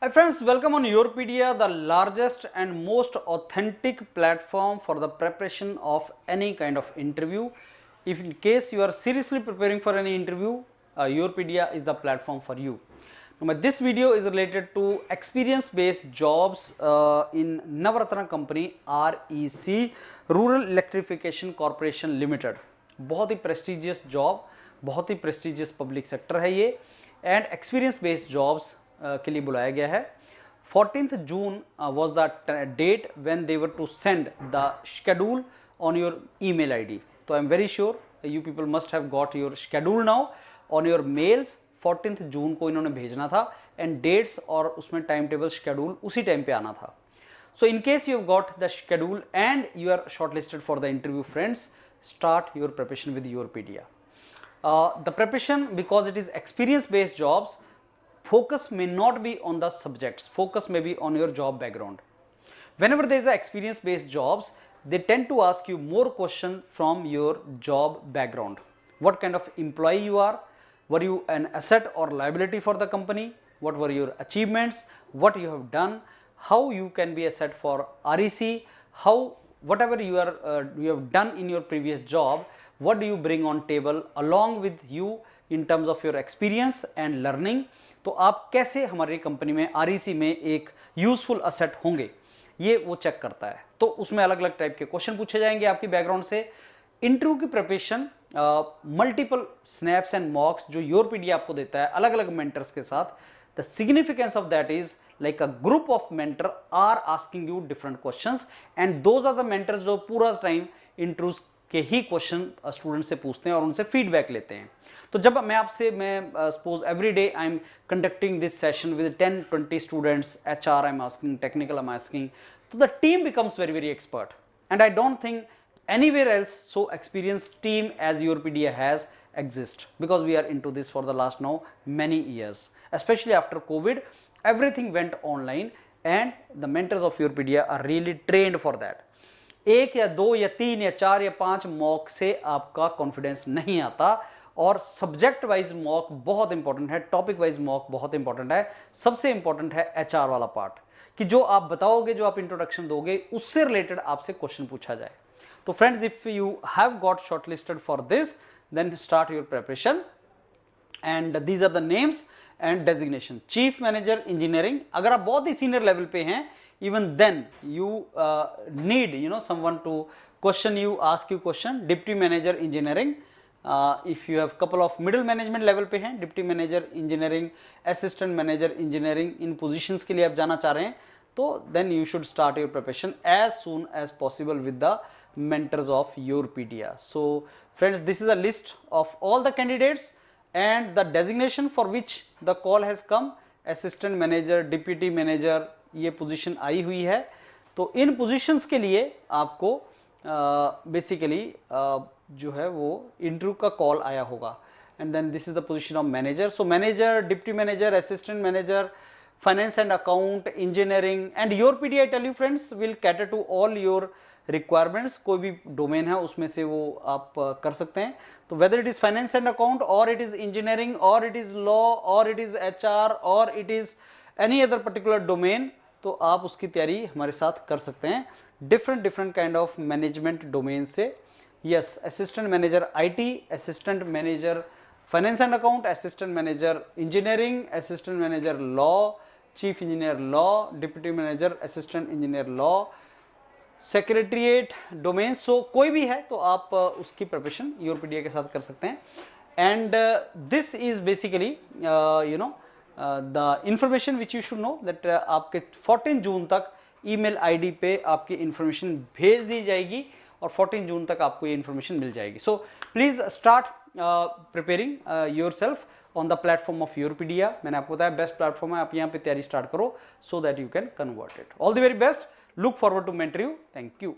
Hi friends, welcome on Yourpedia, the largest and most authentic platform for the preparation of any kind of interview. If in case you are seriously preparing for any interview, Yourpedia is the platform for you. Now, this video is related to experience-based jobs in Navratna Company REC, Rural Electrification Corporation Limited. बहुत ही prestigious job, बहुत ही prestigious public sector है ये, and experience-based jobs के लिए बुलाया गया है. 14th June was the date when they were to send the schedule on your email ID. So I am very sure you people must have got your schedule now on your mails. 14th June को इन्होंने भेजना था and dates और उसमें time table schedule उसी time पे आना था. So in case you have got the schedule and you are shortlisted for the interview, friends, start your preparation with Yourpedia. The preparation, because it is experience-based jobs, focus may not be on the subjects, focus may be on your job background. Whenever there is a experience-based jobs, they tend to ask you more questions from your job background. What kind of employee you are, were you an asset or liability for the company, what were your achievements, what you have done, how you can be asset for REC, how whatever you have done in your previous job, what do you bring on table along with you in terms of your experience and learning. तो आप कैसे हमारी company में REC में एक useful asset होंगे, ये वो चेक करता है. तो उसमें अलग अलग टाइप के क्वेश्चन पूछे जाएंगे आपकी बैकग्राउंड से. इंटरव्यू की प्रिपरेशन मल्टीपल स्नैप्स एंड मॉक्स जो Yourpedia आपको देता है अलग अलग मेंटर्स के साथ. The significance of that is like a group of mentor are asking you different questions and those are the mentors जो पूरा टाइम इंटरव्यूज के ही क्वेश्चन स्टूडेंट से पूछते हैं और उनसे फीडबैक लेते हैं. तो जब मैं suppose every day I am conducting this session with 10-20 students, HR I am asking, technical I am asking, तो the team becomes very very expert and I don't think anywhere else so experienced team as Yourpedia has exist, because we are into this for the last now many years, especially after COVID everything went online and the mentors of Yourpedia are really trained for that. एक या दो या तीन या चार या पांच mock से आपका कॉन्फिडेंस नहीं आता और सब्जेक्ट वाइज मॉक बहुत इंपॉर्टेंट है, टॉपिक वाइज मॉक बहुत इंपॉर्टेंट है. सबसे इंपॉर्टेंट है HR वाला पार्ट कि जो आप बताओगे, जो आप इंट्रोडक्शन दोगे उससे रिलेटेड आपसे क्वेश्चन पूछा जाए. तो friends, if you have got shortlisted for this then start your preparation and these are the names and designation. Chief manager engineering, अगर आप बहुत ही सीनियर लेवल पे हैं, even then you need someone to question you, ask you question. Deputy manager engineering, if you have couple of middle management level पे हैं, deputy manager engineering, assistant manager engineering, इन positions के लिए आप जाना चाह रहे हैं, तो then you should start your preparation as soon as possible with the mentors of Yourpedia. So friends, this is a list of all the candidates and the designation for which the call has come. assistant manager, deputy manager, ये position आई हुई है. तो इन positions के लिए आपको basically जो है वो इंटरव्यू का कॉल आया होगा. And then this is the position of manager. So manager, deputy manager, assistant manager, finance and account, engineering and Yourpedia, I tell you friends, will cater to all your requirements. कोई भी domain है उसमें से वो आप कर सकते हैं. तो whether it is finance and account और इट इज इंजीनियरिंग और इट इज लॉ और इट इज HR और it is any other particular domain, तो आप उसकी तैयारी हमारे साथ कर सकते हैं different kind of management domain से. Yes, assistant manager IT, assistant manager finance and account, assistant manager engineering, assistant manager law, chief engineer law, deputy manager assistant engineer law, secretariat domain. सो कोई भी है तो आप उसकी प्रिपरेशन Yourpedia के साथ कर सकते हैं. And this is basically the information which you should know that आपके 14 जून तक ईमेल ID पे आपकी इंफॉर्मेशन भेज दी जाएगी और 14 जून तक आपको ये इंफॉर्मेशन मिल जाएगी. So please start preparing yourself on the platform of Yourpedia. मैंने आपको बताया बेस्ट प्लेटफॉर्म है, आप यहाँ पे तैयारी स्टार्ट करो so that you can convert it. All the very best. Look forward to mentor you. Thank you.